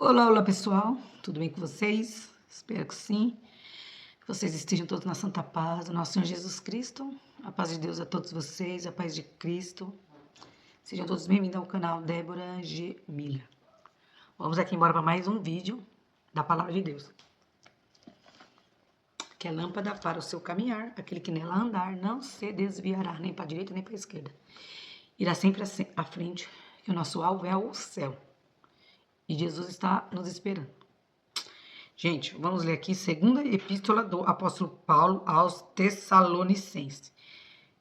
Olá, olá pessoal, tudo bem com vocês? Espero que sim, que vocês estejam todos na santa paz do nosso Senhor Jesus Cristo. A paz de Deus a todos vocês, a paz de Cristo. Sejam todos bem-vindos ao canal Débora G. Milha. Vamos aqui embora para mais um vídeo da Palavra de Deus. Que é lâmpada para o seu caminhar, aquele que nela andar não se desviará nem para a direita nem para a esquerda. Irá sempre à frente, que o nosso alvo é o céu. E Jesus está nos esperando. Gente, vamos ler aqui segunda epístola do apóstolo Paulo aos Tessalonicenses.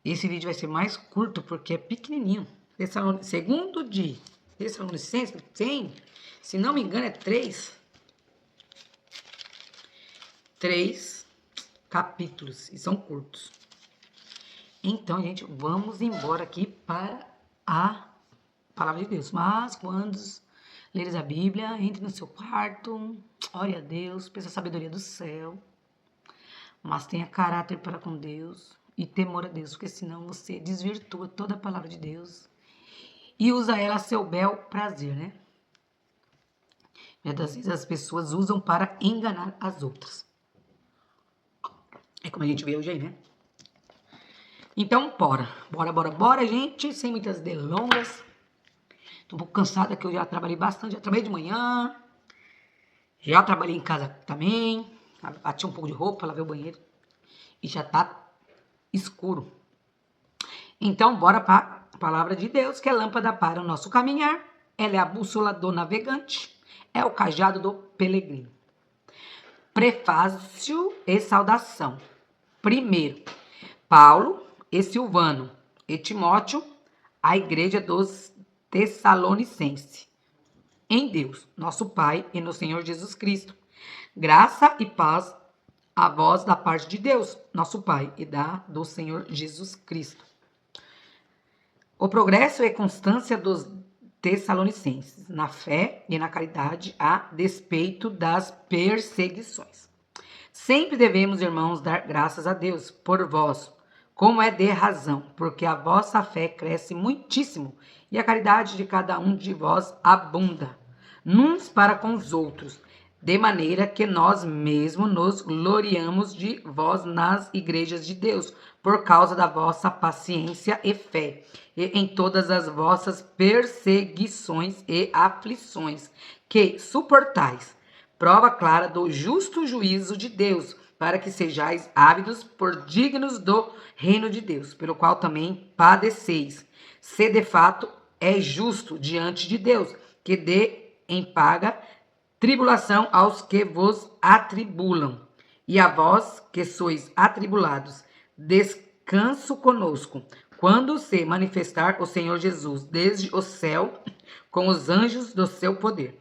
Esse vídeo vai ser mais curto porque é pequenininho. Segundo de Tessalonicenses tem, se não me engano, é três capítulos e são curtos. Então, gente, vamos embora aqui para a palavra de Deus. Mas quando leres a Bíblia, entre no seu quarto, ore a Deus, peça a sabedoria do céu, mas tenha caráter para com Deus e temor a Deus, porque senão você desvirtua toda a palavra de Deus e usa ela a seu bel prazer, né? Muitas vezes as pessoas usam para enganar as outras. É como a gente vê hoje aí, né? Então, bora, gente, sem muitas delongas. Tô um pouco cansada que eu já trabalhei bastante, já trabalhei de manhã, já trabalhei em casa também, bati um pouco de roupa, lavei o banheiro e já tá escuro. Então, bora para a palavra de Deus, que é lâmpada para o nosso caminhar, ela é a bússola do navegante, é o cajado do peregrino. Prefácio e saudação. Primeiro, Paulo e Silvano e Timóteo, a igreja dos Tessalonicenses. Em Deus, nosso Pai e no Senhor Jesus Cristo. Graça e paz a vós da parte de Deus, nosso Pai, e do Senhor Jesus Cristo. O progresso e constância dos Tessalonicenses, na fé e na caridade, a despeito das perseguições. Sempre devemos, irmãos, dar graças a Deus por vós, como é de razão, porque a vossa fé cresce muitíssimo e a caridade de cada um de vós abunda, uns para com os outros, de maneira que nós mesmos nos gloriamos de vós nas igrejas de Deus, por causa da vossa paciência e fé, e em todas as vossas perseguições e aflições, que suportais, prova clara do justo juízo de Deus, para que sejais ávidos por dignos do reino de Deus, pelo qual também padeceis. Se de fato é justo diante de Deus, que dê em paga tribulação aos que vos atribulam. E a vós que sois atribulados, descanso conosco, quando se manifestar o Senhor Jesus desde o céu com os anjos do seu poder,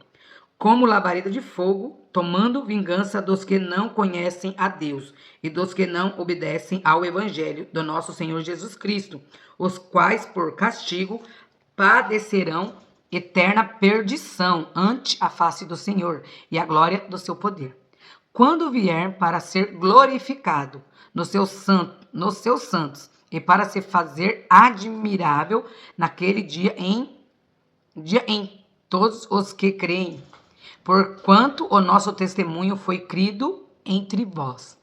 como labareda de fogo, tomando vingança dos que não conhecem a Deus e dos que não obedecem ao evangelho do nosso Senhor Jesus Cristo, os quais por castigo padecerão eterna perdição ante a face do Senhor e a glória do seu poder, quando vier para ser glorificado nos seus santos e para se fazer admirável naquele dia em todos os que creem, porquanto o nosso testemunho foi crido entre vós.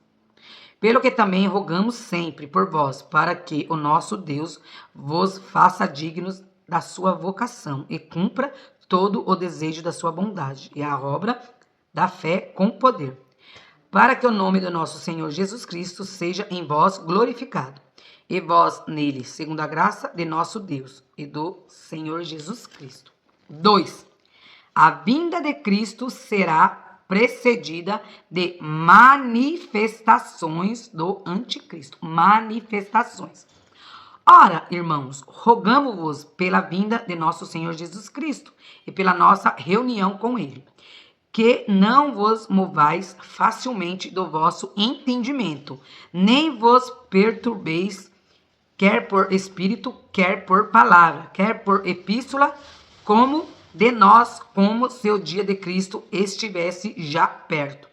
Pelo que também rogamos sempre por vós, para que o nosso Deus vos faça dignos da sua vocação e cumpra todo o desejo da sua bondade e a obra da fé com poder, para que o nome do nosso Senhor Jesus Cristo seja em vós glorificado, e vós nele, segundo a graça de nosso Deus e do Senhor Jesus Cristo. 2. A vinda de Cristo será precedida de manifestações do anticristo. Manifestações. Ora, irmãos, rogamo-vos pela vinda de nosso Senhor Jesus Cristo e pela nossa reunião com ele, que não vos movais facilmente do vosso entendimento, nem vos perturbeis, quer por espírito, quer por palavra, quer por epístola, como de nós, como se o dia de Cristo estivesse já perto.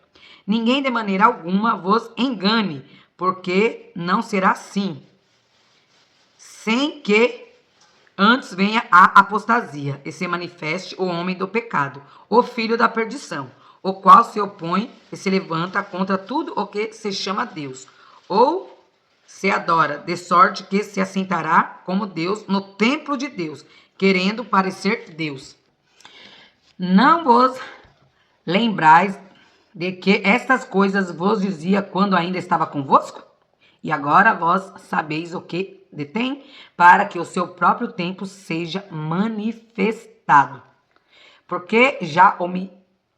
Ninguém de maneira alguma vos engane, porque não será assim, sem que Antes venha a apostasia, e se manifeste o homem do pecado, o filho da perdição, o qual se opõe e se levanta contra tudo o que se chama Deus, ou se adora, de sorte que se assentará como Deus no templo de Deus, querendo parecer Deus. Não vos lembrais de que estas coisas vos dizia quando ainda estava convosco? E agora vós sabeis o que detém, para que o seu próprio tempo seja manifestado. Porque já o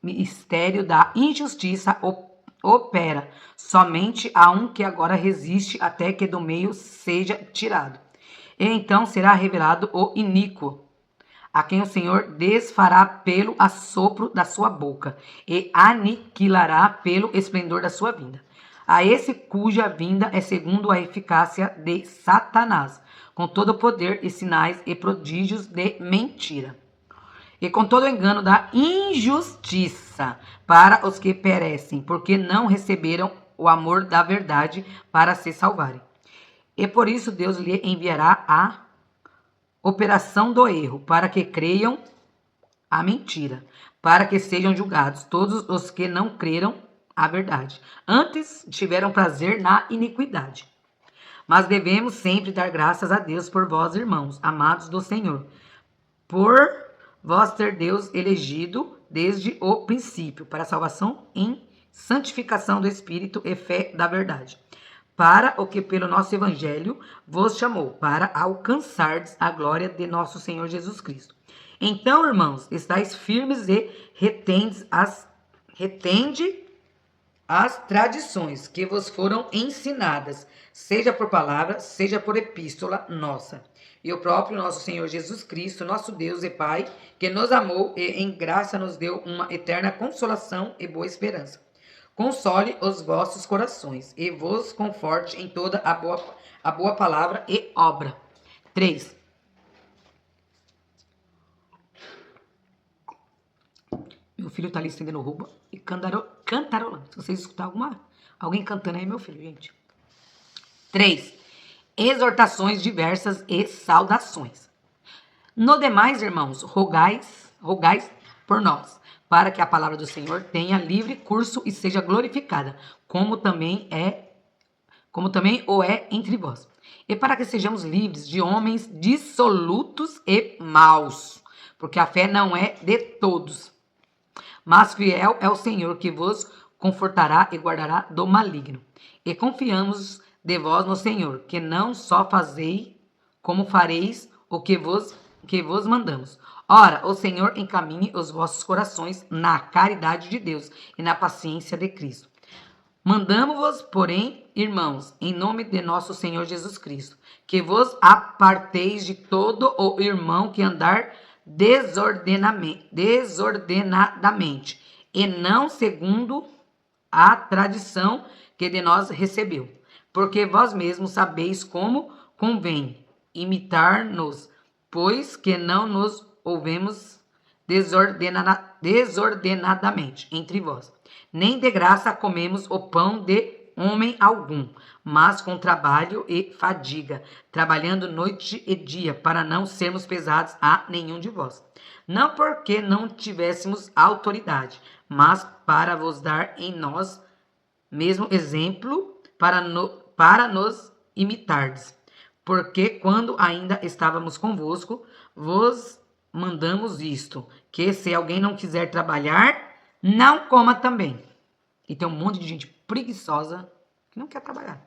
mistério da injustiça opera somente a um que agora resiste até que do meio seja tirado. E então será revelado o iníquo, a quem o Senhor desfará pelo assopro da sua boca e aniquilará pelo esplendor da sua vinda. A esse cuja vinda é segundo a eficácia de Satanás, com todo o poder e sinais e prodígios de mentira, e com todo o engano da injustiça para os que perecem, porque não receberam o amor da verdade para se salvarem. E por isso Deus lhe enviará a operação do erro, para que creiam a mentira, para que sejam julgados todos os que não creram a verdade. Antes tiveram prazer na iniquidade. Mas devemos sempre dar graças a Deus por vós, irmãos, amados do Senhor, por vós ter Deus elegido desde o princípio para a salvação em santificação do Espírito e fé da verdade, para o que pelo nosso Evangelho vos chamou, para alcançardes a glória de nosso Senhor Jesus Cristo. Então, irmãos, estáis firmes e retende as tradições que vos foram ensinadas, seja por palavra, seja por epístola nossa. E o próprio nosso Senhor Jesus Cristo, nosso Deus e Pai, que nos amou e em graça nos deu uma eterna consolação e boa esperança, console os vossos corações e vos conforte em toda a boa palavra e obra. 3. Meu filho tá ali estendendo roupa e cantarolando. Se vocês escutar alguém cantando aí, meu filho, gente. 3. Exortações diversas e saudações. No demais, irmãos, rogais por nós, para que a palavra do Senhor tenha livre curso e seja glorificada, como também o é entre vós. E para que sejamos livres de homens dissolutos e maus, porque a fé não é de todos. Mas fiel é o Senhor que vos confortará e guardará do maligno. E confiamos de vós no Senhor, que não só fazei, como fareis o que vos mandamos. Ora, o Senhor encaminhe os vossos corações na caridade de Deus e na paciência de Cristo. Mandamos-vos, porém, irmãos, em nome de nosso Senhor Jesus Cristo, que vos aparteis de todo o irmão que andar desordenadamente, e não segundo a tradição que de nós recebeu. Porque vós mesmos sabeis como convém imitar-nos, pois que não nos ouvemos desordenadamente entre vós. Nem de graça comemos o pão de homem algum, mas com trabalho e fadiga, trabalhando noite e dia, para não sermos pesados a nenhum de vós. Não porque não tivéssemos autoridade, mas para vos dar em nós mesmo exemplo, para nos imitardes. Porque quando ainda estávamos convosco, vos mandamos isto, que se alguém não quiser trabalhar, não coma também. E tem um monte de gente preguiçosa que não quer trabalhar.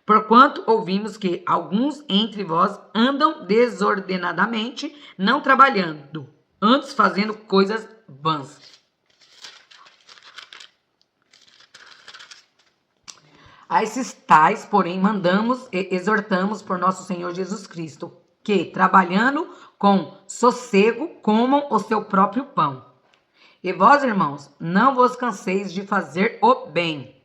Porquanto ouvimos que alguns entre vós andam desordenadamente, não trabalhando, antes fazendo coisas vãs. A esses tais, porém, mandamos e exortamos por nosso Senhor Jesus Cristo, que, trabalhando com sossego, comam o seu próprio pão. E vós, irmãos, não vos canseis de fazer o bem.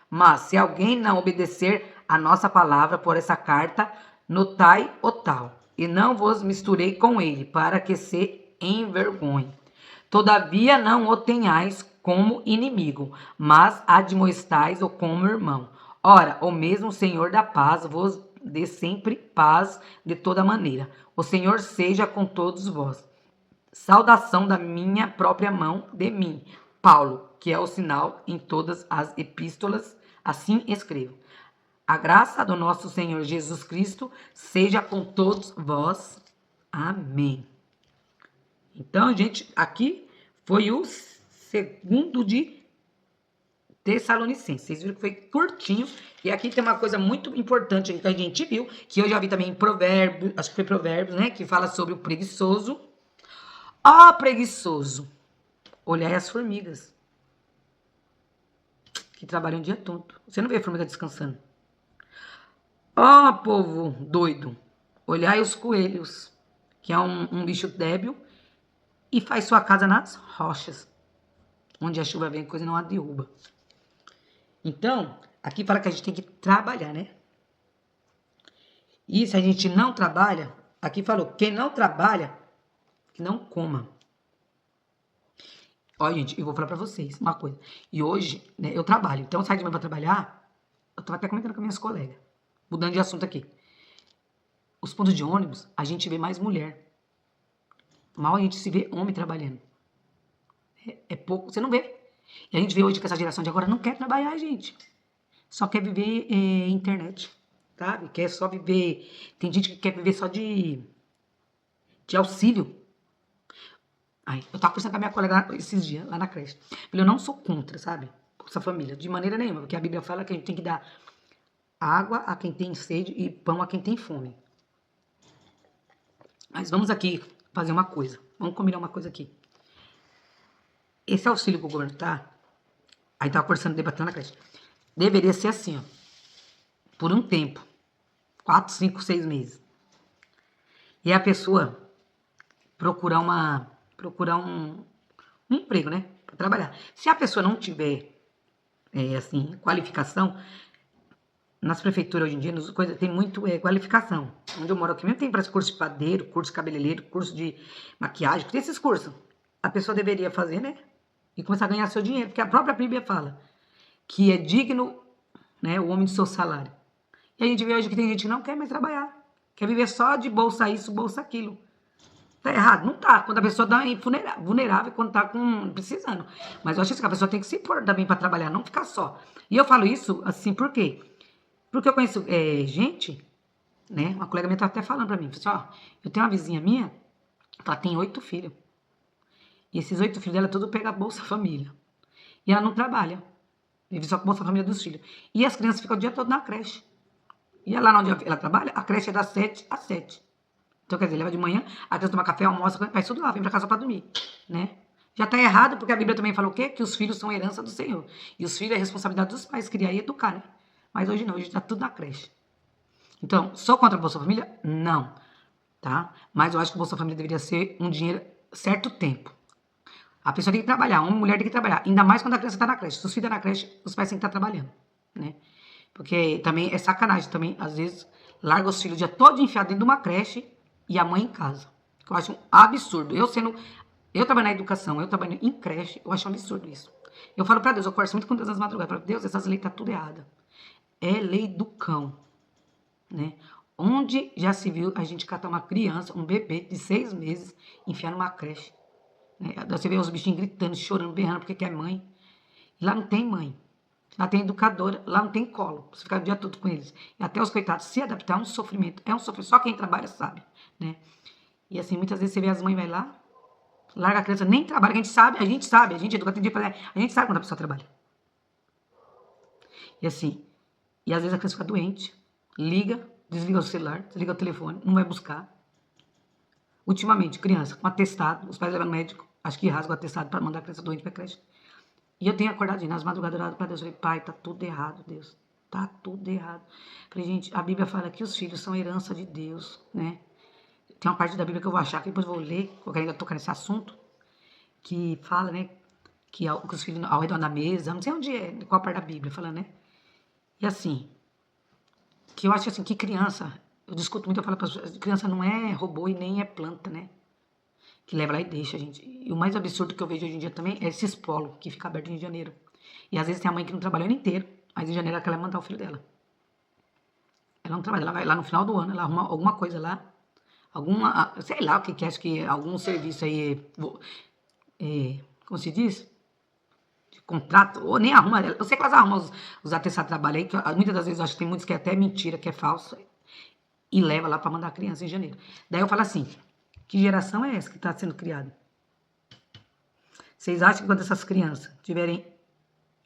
Mas, se alguém não obedecer a nossa palavra por essa carta, notai o tal, e não vos misturei com ele, para que se envergonhe. Todavia, não o tenhais como inimigo, mas admoestais-o como irmão. Ora, o mesmo Senhor da paz vos dê sempre paz de toda maneira. O Senhor seja com todos vós. Saudação da minha própria mão de mim, Paulo, que é o sinal em todas as epístolas, assim escrevo. A graça do nosso Senhor Jesus Cristo seja com todos vós. Amém. Então, gente, aqui foi o segundo de Tessalonicenses. Vocês viram que foi curtinho. E aqui tem uma coisa muito importante que a gente viu, que eu já vi também em Provérbios, acho que foi Provérbios, né? Que fala sobre o preguiçoso. Ó, preguiçoso, olhai as formigas, que trabalham o dia todo. Você não vê a formiga descansando. Ó, povo doido, olhai os coelhos, que é um bicho débil, e faz sua casa nas rochas, onde a chuva vem, coisa não a derruba. Então, aqui fala que a gente tem que trabalhar, né? E se a gente não trabalha, aqui falou, quem não trabalha, que não coma. Olha, gente, eu vou falar pra vocês uma coisa. E hoje, né, eu trabalho. Então, eu saio de manhã pra trabalhar, eu tava até comentando com minhas colegas. Mudando de assunto aqui. Os pontos de ônibus, a gente vê mais mulher. Mal a gente se vê homem trabalhando. É pouco, você não vê. E a gente vê hoje que essa geração de agora não quer trabalhar, gente. Só quer viver internet, sabe? Quer só viver... Tem gente que quer viver só de auxílio. Ai, eu tava conversando com a minha colega esses dias, lá na creche. Eu não sou contra, sabe? Essa família, de maneira nenhuma. Porque a Bíblia fala que a gente tem que dar água a quem tem sede e pão a quem tem fome. Mas vamos aqui fazer uma coisa. Vamos combinar uma coisa aqui. Esse auxílio que o governo tá... Aí tava conversando, debatendo na creche. Deveria ser assim, ó. Por um tempo. 4, 5, 6 meses. E a pessoa procurar um emprego, né? Pra trabalhar. Se a pessoa não tiver, assim, qualificação, nas prefeituras hoje em dia, tem muito qualificação. Onde eu moro aqui mesmo tem para curso de padeiro, curso de cabeleireiro, curso de maquiagem, tem esses cursos. A pessoa deveria fazer, né? E começar a ganhar seu dinheiro. Porque a própria Bíblia fala que é digno, né, o homem do seu salário. E a gente vê hoje que tem gente que não quer mais trabalhar. Quer viver só de bolsa isso, bolsa aquilo. Tá errado? Não tá. Quando a pessoa tá vulnerável, quando tá precisando. Mas eu acho que a pessoa tem que se pôr também para trabalhar, não ficar só. E eu falo isso assim, por quê? Porque eu conheço gente, né? Uma colega minha tá até falando pra mim. Falou assim, ó, eu tenho uma vizinha minha, ela tem 8 filhos. E esses 8 filhos dela tudo pega Bolsa Família. E ela não trabalha. Vive só com Bolsa Família dos filhos. E as crianças ficam o dia todo na creche. E lá onde ela trabalha, a creche é das 7 às 7. Então, quer dizer, leva de manhã, a criança toma café, almoça, vai tudo lá, vem pra casa pra dormir, né? Já tá errado, porque a Bíblia também fala o quê? Que os filhos são herança do Senhor. E os filhos é responsabilidade dos pais, criar e educar, né? Mas hoje não, hoje tá tudo na creche. Então, sou contra a Bolsa Família? Não, tá? Mas eu acho que o Bolsa Família deveria ser um dinheiro certo tempo. A pessoa tem que trabalhar, uma mulher tem que trabalhar. Ainda mais quando a criança tá na creche. Se os filhos estão na creche, os pais têm que estar trabalhando, né? Porque também é sacanagem também, às vezes, larga os filhos o dia todo enfiado dentro de uma creche e a mãe em casa. Eu acho um absurdo. Eu trabalho na educação, eu trabalho em creche, eu acho um absurdo isso. Eu falo pra Deus, eu converso muito com Deus nas madrugadas. Eu falo, Deus, essas leis tá tudo errada. É lei do cão, né? Onde já se viu a gente catar uma criança, um bebê de 6 meses, enfiar numa creche. Né? Você vê os bichinhos gritando, chorando, berrando porque quer mãe. E lá não tem mãe. Lá tem educadora, lá não tem colo. Você fica o dia todo com eles. E até os coitados se adaptar é um sofrimento. É um sofrimento. Só quem trabalha sabe, né? E assim, muitas vezes você vê as mães vai lá, larga a criança, nem trabalha. A gente sabe, a gente educa, tem dia pra a gente sabe quando a pessoa trabalha. E assim, e às vezes a criança fica doente, liga, desliga o celular, desliga o telefone, não vai buscar. Ultimamente, criança com atestado, os pais levam no médico, acho que rasga o atestado para mandar a criança doente pra creche. E eu tenho acordado nas madrugadas orado pra Deus. Eu falei, pai, tá tudo errado, Deus. Tá tudo errado. Eu falei, gente, a Bíblia fala que os filhos são herança de Deus, né? Tem uma parte da Bíblia que eu vou achar, que depois eu vou ler, que eu quero tocar nesse assunto, que fala, né, que os filhos ao redor da mesa, não sei onde é, qual parte da Bíblia, falando, né? E assim, que eu acho assim, que criança, eu discuto muito, eu falo para as pessoas, criança não é robô e nem é planta, né? Que leva lá e deixa, gente. E o mais absurdo que eu vejo hoje em dia também é esses polos que fica aberto em janeiro. E às vezes tem a mãe que não trabalha o ano inteiro, mas em janeiro ela quer mandar o filho dela. Ela não trabalha, ela vai lá no final do ano, ela arruma alguma coisa lá, sei lá o que acho que algum serviço aí, como se diz? De contrato, ou nem arruma, eu sei que elas arrumam os atestados de trabalho aí, que muitas das vezes eu acho que tem muitos que é até mentira, que é falso, e leva lá para mandar a criança em janeiro. Daí eu falo assim, que geração é essa que está sendo criada? Vocês acham que quando essas crianças tiverem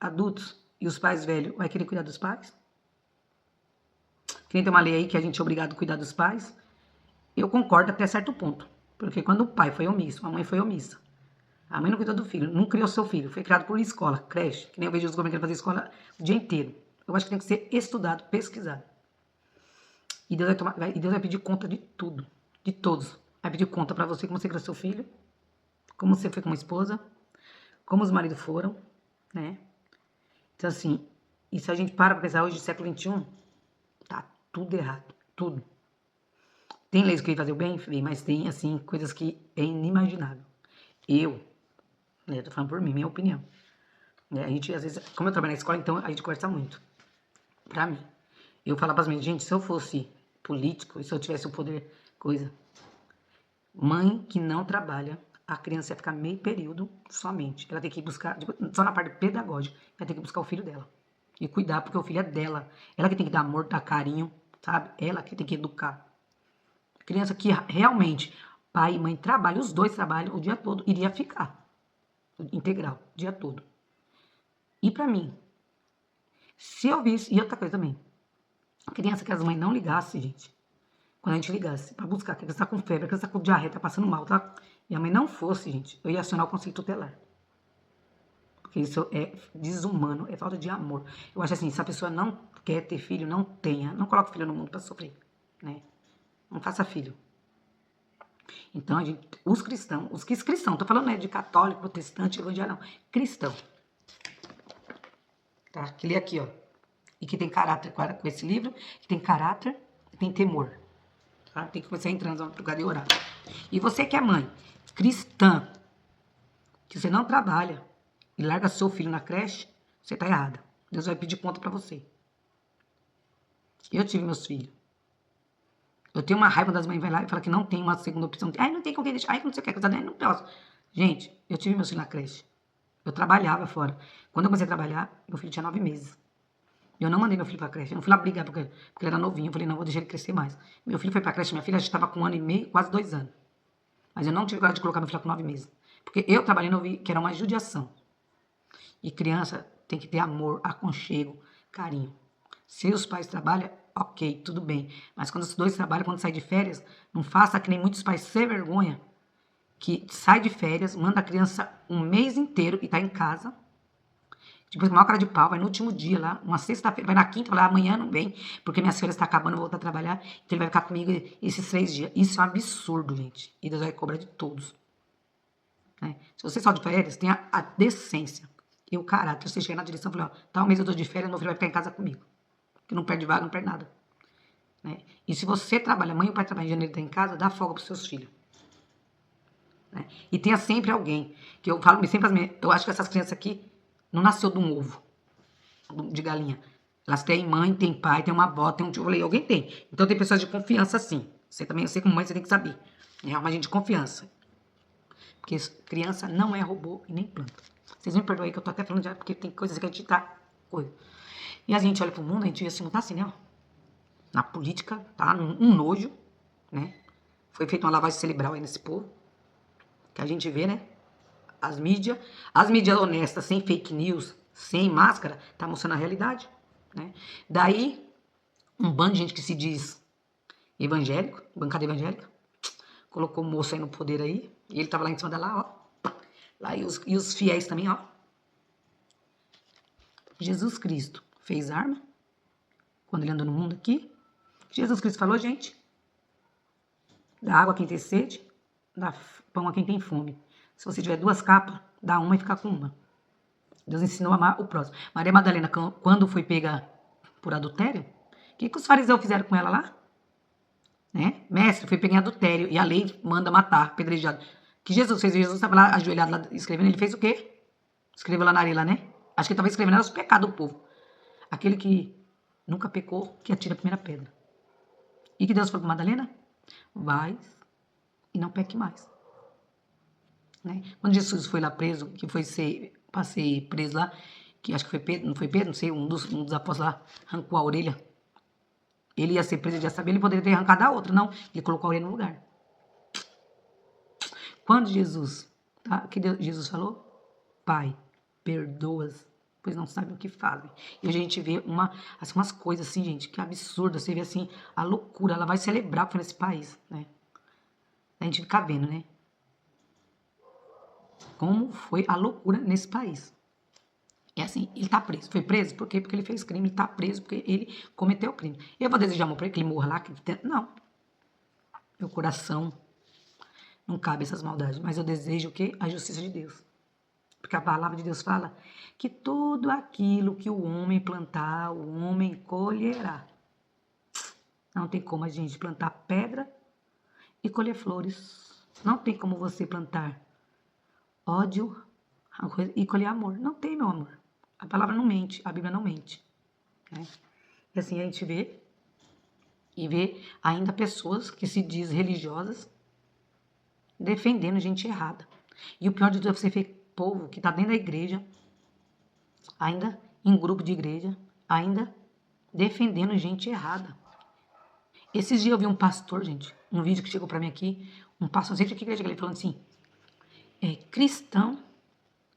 adultos e os pais velhos, vai querer cuidar dos pais? Que nem tem uma lei aí que a gente é obrigado a cuidar dos pais. Eu concordo até certo ponto. Porque quando o pai foi omisso, a mãe foi omissa. A mãe não cuidou do filho, não criou seu filho. Foi criado por escola, creche. Que nem eu vejo os governos fazer escola o dia inteiro. Eu acho que tem que ser estudado, pesquisado. E Deus vai pedir conta de tudo. De todos. Vai pedir conta pra você como você criou seu filho. Como você foi como esposa. Como os maridos foram. Né? Então assim, e se a gente para pra pensar hoje, século XXI, tá tudo errado. Tudo. Tem leis que querem fazer o bem, mas tem, assim, coisas que é inimaginável. Eu, né, tô falando por mim, minha opinião. Né, a gente, às vezes, como eu trabalho na escola, então a gente conversa muito. Pra mim. Eu falo pras mães, gente, se eu fosse político, e se eu tivesse o poder, coisa. Mãe que não trabalha, a criança ia ficar meio período somente. Ela tem que ir buscar, só na parte pedagógica, ela tem que buscar o filho dela. E cuidar, porque o filho é dela. Ela que tem que dar amor, dar carinho, sabe? Ela que tem que educar. Criança que realmente pai e mãe trabalham, os dois trabalham o dia todo, iria ficar integral, o dia todo. E pra mim, se eu visse, e outra coisa também, a criança que as mães não ligassem, gente, quando a gente ligasse pra buscar, que a criança tá com febre, a criança tá com diarreia, tá passando mal, tá? E a mãe não fosse, gente, eu ia acionar o conselho tutelar. Porque isso é desumano, é falta de amor. Eu acho assim, se a pessoa não quer ter filho, não tenha, não coloque o filho no mundo pra sofrer, né? Não faça filho. Então, os cristãos, tô falando né, de católico, protestante, evangélico, não, cristão, tá? Que lê aqui, ó, e que tem caráter com esse livro, que tem caráter e tem temor, tá? Tem que você entrando no lugar de orar. E você que é mãe, cristã, que você não trabalha e larga seu filho na creche, você tá errada. Deus vai pedir conta pra você. Eu tive meus filhos. Eu tenho uma raiva das mães vai lá e fala que não tem uma segunda opção. Ai, não tem com quem deixar. Ai, não sei o que. Não posso. Gente, eu tive meus filhos na creche. Eu trabalhava fora. Quando eu comecei a trabalhar, meu filho tinha 9 meses. Eu não mandei meu filho pra creche. Eu não fui lá brigar porque ele era novinho. Eu falei, não, vou deixar ele crescer mais. Meu filho foi pra creche. Minha filha já estava com 1 ano e meio, quase 2 anos. Mas eu não tive coragem de colocar meu filho com 9 meses. Porque eu trabalhando, eu vi que era uma judiação. E criança tem que ter amor, aconchego, carinho. Se os pais trabalham, ok, tudo bem. Mas quando os dois trabalham, quando sai de férias, não faça que nem muitos pais sem vergonha, que sai de férias, manda a criança um mês inteiro e tá em casa. Depois, com a maior cara de pau, vai no último dia lá, uma sexta-feira, vai na quinta, fala, amanhã não vem, porque minhas férias estão acabando, eu vou voltar a trabalhar, então ele vai ficar comigo esses 3 dias. Isso é um absurdo, gente. E Deus vai cobrar de todos. Né? Se você só de férias, tenha a decência e o caráter. Você chega na direção e fala, ó, tal mês eu tô de férias, meu filho vai ficar em casa comigo. Que não perde vaga, não perde nada. Né? E se você trabalha, mãe ou pai trabalha em janeiro e tá em casa, dá folga pros seus filhos. Né? E tenha sempre alguém, que eu falo sempre, eu acho que essas crianças aqui não nasceu de um ovo de galinha. Elas têm mãe, tem pai, tem uma avó, tem um tio, eu falei, alguém tem. Então tem pessoas de confiança sim. Você também, eu sei como mãe, você tem que saber. É uma gente de confiança. Porque criança não é robô e nem planta. Vocês me perdoem que eu tô até falando já, porque tem coisas que a gente tá... E a gente olha pro mundo, a gente vê assim, não tá assim, né? Na política, tá? Um nojo, né? Foi feita uma lavagem cerebral aí nesse povo. Que a gente vê, né? As mídias honestas, sem fake news, sem máscara, tá mostrando a realidade, né? Daí, um bando de gente que se diz evangélico, bancada evangélica, colocou o moço aí no poder aí, e ele tava lá em cima dela, ó. Lá, e os fiéis também, ó. Jesus Cristo fez arma, quando ele andou no mundo aqui. Jesus Cristo falou, gente, dá água a quem tem sede, dá pão a quem tem fome. Se você tiver 2 capas, dá uma e fica com uma. Deus ensinou a amar o próximo. Maria Madalena, quando foi pega por adultério, o que os fariseus fizeram com ela lá? Né? Mestre, foi pega em adultério e a lei manda matar, pedrejado. Que Jesus fez? Jesus estava lá ajoelhado, lá, escrevendo, ele fez o quê? Escreveu lá na areia, né? Acho que ele estava escrevendo os pecados do povo. Aquele que nunca pecou, que atira a primeira pedra. E que Deus falou para Madalena? Vai e não peque mais. Né? Quando Jesus foi lá preso, que foi para ser preso lá, que acho que foi Pedro, não foi Pedro, não sei, um dos apóstolos lá arrancou a orelha. Ele ia ser preso, ele já sabia, ele poderia ter arrancado a outra. Não, ele colocou a orelha no lugar. Quando Jesus, tá? Que Jesus falou? Pai, perdoa-as, pois não sabem o que fazem. E hoje a gente vê assim, umas coisas assim, gente, que absurda. Você vê assim, a loucura, ela vai celebrar o que foi nesse país, né? A gente fica vendo, né? Como foi a loucura nesse país. É assim, ele tá preso. Foi preso por quê? Porque ele fez crime. Ele tá preso porque ele cometeu o crime. Eu vou desejar amor pra ele, que ele morra lá. Não. Meu coração não cabe essas maldades. Mas eu desejo o quê? A justiça de Deus. Porque a palavra de Deus fala que tudo aquilo que o homem plantar, o homem colherá. Não tem como a gente plantar pedra e colher flores. Não tem como você plantar ódio e colher amor. Não tem, meu amor. A palavra não mente, a Bíblia não mente. Né? E assim a gente vê ainda pessoas que se dizem religiosas defendendo gente errada. E o pior de tudo é você ver povo que está dentro da igreja, ainda em grupo de igreja, ainda defendendo gente errada. Esses dias eu vi um pastor, gente, um vídeo que chegou para mim aqui, um pastor, não sei de que igreja que ele falando assim, cristão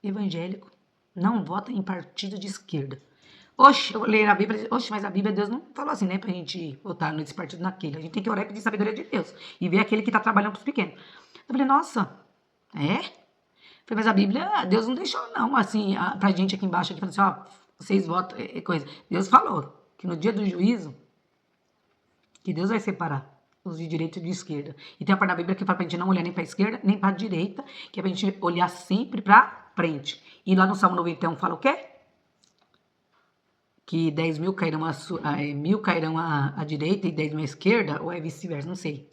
evangélico não vota em partido de esquerda. Oxe, eu leio a Bíblia, oxe, mas a Bíblia, Deus não falou assim, né, pra gente votar nesse partido naquele. A gente tem que orar e pedir sabedoria de Deus. E ver aquele que tá trabalhando pros pequenos. Eu falei, nossa, é? Eu falei, mas a Bíblia, Deus não deixou não, assim, pra gente aqui embaixo, aqui, falando assim, ó, vocês votam, coisa. Deus falou que no dia do juízo, que Deus vai separar os de direita e de esquerda. E tem a parte da Bíblia que fala pra gente não olhar nem pra esquerda, nem pra direita, que é pra gente olhar sempre pra frente. E lá no Salmo 91 fala o quê? Que 10 mil cairão, mil cairão à direita e 10 mil à esquerda, ou é vice-versa, não sei.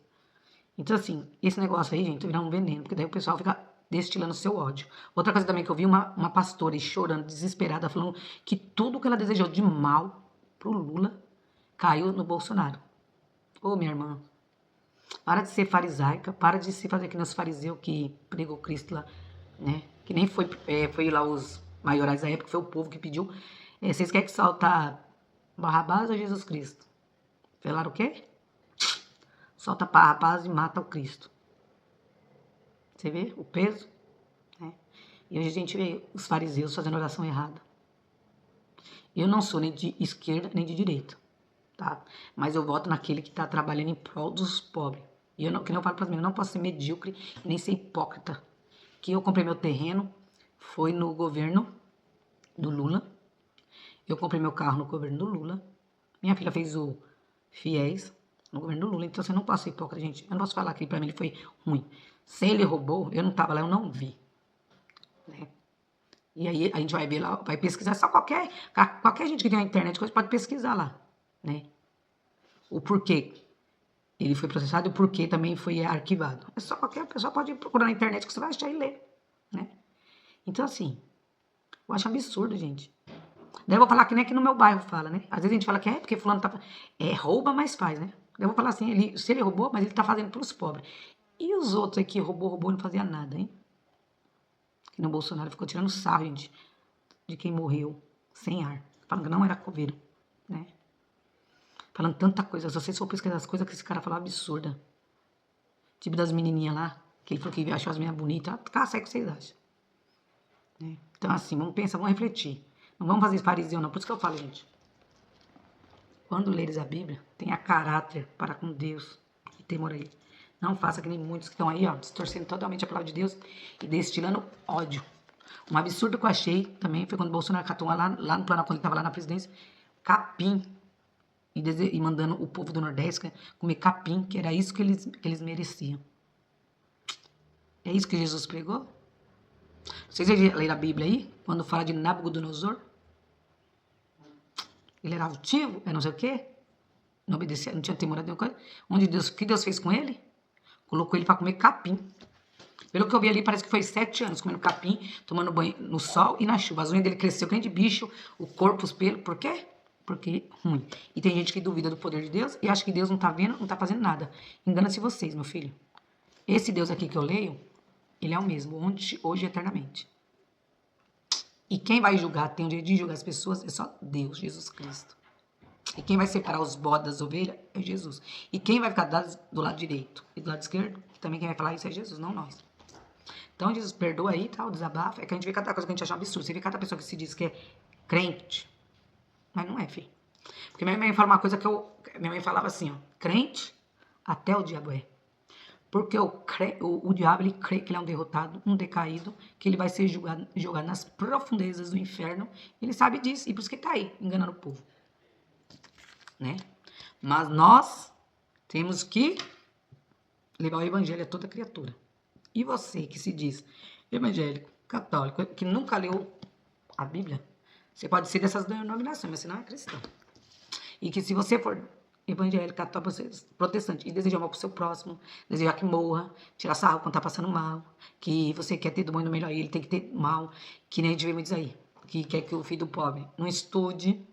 Então, assim, esse negócio aí, gente, virar um veneno, porque daí o pessoal fica destilando seu ódio. Outra coisa também que eu vi, uma pastora aí chorando, desesperada, falando que tudo que ela desejou de mal pro Lula caiu no Bolsonaro. Ô, minha irmã, para de ser farisaica, para de se fazer que nos fariseus que pregou Cristo lá, né? Que nem foi lá os maiorais da época, foi o povo que pediu. Vocês querem que solta Barrabás ou Jesus Cristo? Falaram o quê? Solta Barrabás e mata o Cristo. Você vê o peso? Né? E hoje a gente vê os fariseus fazendo oração errada. Eu não sou nem de esquerda nem de direita, tá? Mas eu voto naquele que está trabalhando em prol dos pobres. E eu não, que nem eu falo para as meninas, eu não posso ser medíocre nem ser hipócrita. Que eu comprei meu terreno, foi no governo do Lula. Eu comprei meu carro no governo do Lula. Minha filha fez o FIES no governo do Lula. Então você não pode ser hipócrita, gente. Eu não posso falar que pra mim ele foi ruim. Se ele roubou, eu não tava lá, eu não vi. Né? E aí a gente vai ver lá, vai pesquisar. Só qualquer gente que tem na internet coisa pode pesquisar lá. Né? O porquê ele foi processado e o porquê também foi arquivado. É só qualquer pessoa pode procurar na internet que você vai achar e ler. Né? Então assim, eu acho absurdo, gente. Daí eu vou falar que nem aqui no meu bairro fala, né? Às vezes a gente fala que porque fulano tá... rouba, mas faz, né? Daí eu vou falar assim, se ele roubou, mas ele tá fazendo pros pobres. E os outros aqui roubou e não fazia nada, hein? Que no Bolsonaro ficou tirando sarro, gente, de quem morreu sem ar. Falando que não era coveiro, né? Falando tanta coisa. Se vocês for pesquisar as coisas que esse cara falou, absurda. Tipo das menininhas lá, que ele falou que achou as meninas bonitas. Caça aí o que vocês acham. Né? Então assim, vamos pensar, vamos refletir. Não vamos fazer fariseu, não. Por isso que eu falo, gente. Quando leres a Bíblia, tenha caráter para com Deus e temor a Ele. Não faça que nem muitos que estão aí, ó, distorcendo totalmente a palavra de Deus e destilando ódio. Um absurdo que eu achei também foi quando o Bolsonaro catou lá no Planalto, quando ele estava lá na presidência, capim. E mandando o povo do Nordeste comer capim, que era isso que eles mereciam. É isso que Jesus pregou? Vocês leram a Bíblia aí? Quando fala de Nabucodonosor? Ele era altivo, não sei o quê. Não obedecia, não tinha temor a Deus. O que Deus fez com ele? Colocou ele para comer capim. Pelo que eu vi ali, parece que foi 7 anos comendo capim, tomando banho no sol e na chuva. As unhas dele cresceu que nem de bicho, o corpo, os pelos. Por quê? porque ruim. E tem gente que duvida do poder de Deus e acha que Deus não tá vendo, não tá fazendo nada. Engana-se vocês, meu filho. Esse Deus aqui que eu leio, ele é o mesmo, ontem, hoje e eternamente. E quem vai julgar, tem o direito de julgar as pessoas, é só Deus, Jesus Cristo. E quem vai separar os bodes das ovelhas é Jesus. E quem vai ficar do lado direito e do lado esquerdo, também quem vai falar isso é Jesus, não nós. Então, Jesus, perdoa aí, tá? O desabafo. É que a gente vê cada coisa que a gente acha um absurdo. Você vê cada pessoa que se diz que é crente, mas não é, filho. Porque minha mãe fala uma coisa que minha mãe falava assim, ó. Crente, até o diabo é. Porque o diabo, ele crê que ele é um derrotado, um decaído, que ele vai ser jogado nas profundezas do inferno. Ele sabe disso, e por isso que ele tá aí, enganando o povo. Né? Mas nós temos que levar o evangelho a toda criatura. E você que se diz evangélico, católico, que nunca leu a Bíblia, você pode ser dessas denominações, mas você não é cristão. E que se você for evangélico, católico, protestante, e desejar mal pro seu próximo, desejar que morra, tirar sarro quando tá passando mal, que você quer ter do mundo melhor e ele tem que ter mal, que nem a gente vê muitos aí, que quer que o filho do pobre não estude,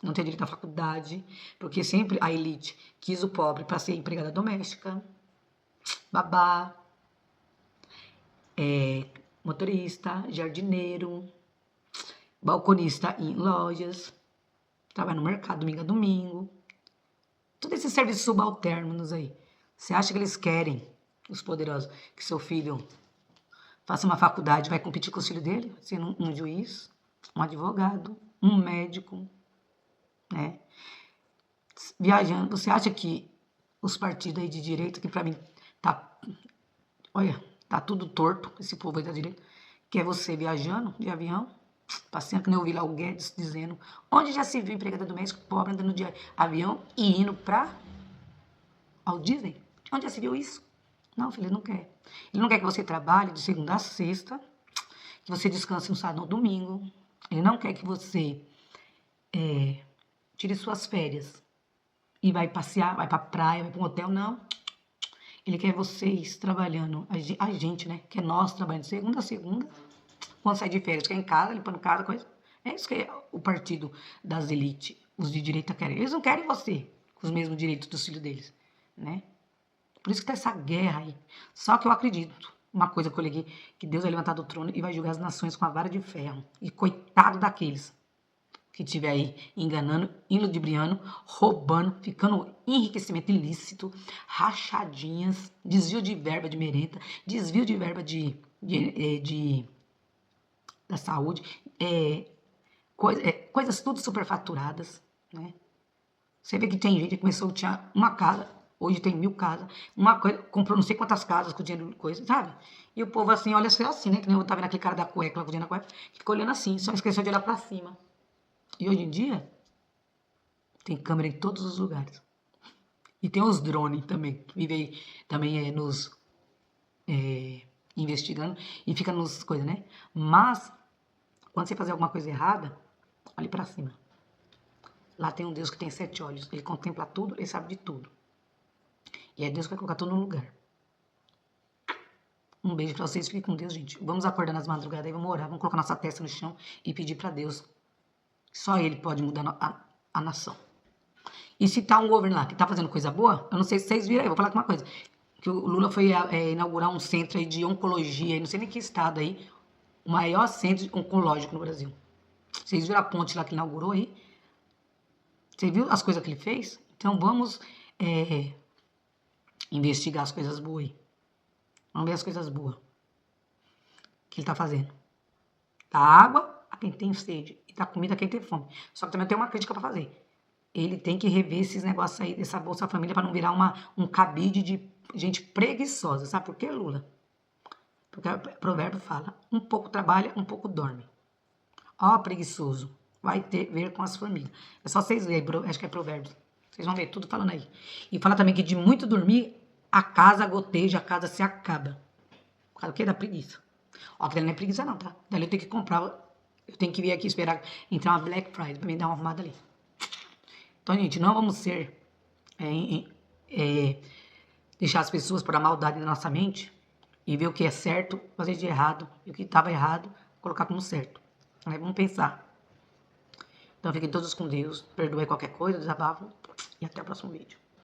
não tenha direito à faculdade, porque sempre a elite quis o pobre para ser empregada doméstica, babá, motorista, jardineiro, balconista em lojas, trabalha no mercado domingo a domingo. Todos esses serviços subalternos aí. Você acha que eles querem, os poderosos, que seu filho faça uma faculdade, vai competir com os filhos dele? Sendo um juiz, um advogado, um médico, né? Viajando. Você acha que os partidos aí de direita, que pra mim tá... Olha, tá tudo torto, esse povo aí da direita. Que é você viajando de avião, passeando, que nem eu vi lá o Guedes dizendo, onde já se viu empregada doméstica pobre andando de avião e indo pra ao Disney? Onde já se viu isso? Não, filho, ele não quer. Ele não quer que você trabalhe de segunda a sexta, que você descanse no sábado ou domingo. Ele não quer que você tire suas férias e vai passear, vai pra praia, vai pra um hotel, não. Ele quer vocês trabalhando, a gente, né? Que é nós trabalhando de segunda a segunda, quando sai de férias, quer em casa, limpando casa, coisa. É isso que é o partido das elites, os de direita querem. Eles não querem você com os mesmos direitos dos filhos deles, né? Por isso que tá essa guerra aí. Só que eu acredito, uma coisa que eu liguei, que Deus vai levantar do trono e vai julgar as nações com a vara de ferro. E coitado daqueles que estiver aí enganando, iludibriando, roubando, ficando enriquecimento ilícito, rachadinhas, desvio de verba de merenda, desvio de verba da saúde, coisas tudo superfaturadas, né? Você vê que tem gente que começou a tinha uma casa, hoje tem 1000 casas, comprou não sei quantas casas com dinheiro de coisa, sabe? E o povo assim, olha só assim, né? Que nem eu tava vendo aquele cara da cueca, lá com o dinheiro da cueca, que ficou olhando assim, só esqueceu de olhar pra cima. E hoje em dia, tem câmera em todos os lugares. E tem os drones também, que vivem também nos investigando e fica nos coisas, né? Mas, quando você fazer alguma coisa errada, olhe pra cima. Lá tem um Deus que tem 7 olhos. Ele contempla tudo, ele sabe de tudo. E é Deus que vai colocar tudo no lugar. Um beijo pra vocês, fiquem com Deus, gente. Vamos acordar nas madrugadas aí, vamos orar, vamos colocar nossa testa no chão e pedir pra Deus. Só Ele pode mudar a nação. E se tá um governo lá que tá fazendo coisa boa, eu não sei se vocês viram aí, vou falar aqui uma coisa. Que o Lula foi inaugurar um centro aí de oncologia, não sei nem que estado aí, o maior centro oncológico no Brasil. Vocês viram a ponte lá que ele inaugurou aí? Você viu as coisas que ele fez? Então vamos investigar as coisas boas aí. Vamos ver as coisas boas que ele tá fazendo. Dá água a quem tem sede e dá comida a quem tem fome. Só que também tem uma crítica pra fazer. Ele tem que rever esses negócios aí dessa Bolsa Família para não virar um cabide de gente preguiçosa. Sabe por quê, Lula? Porque o provérbio fala, um pouco trabalha, um pouco dorme. Ó, preguiçoso, vai ver com as formigas. É só vocês lerem, acho que é provérbio. Vocês vão ver tudo falando aí. E fala também que de muito dormir, a casa goteja, a casa se acaba. Por causa do quê? Da preguiça. Ó, que dali não é preguiça não, tá? Dali eu tenho que comprar, eu tenho que vir aqui esperar entrar uma Black Friday pra me dar uma arrumada ali. Então, gente, não vamos ser... deixar as pessoas por a maldade na nossa mente e ver o que é certo, fazer de errado, e o que estava errado, colocar como certo. Aí vamos pensar. Então fiquem todos com Deus. Perdoe qualquer coisa, desabafo. E até o próximo vídeo.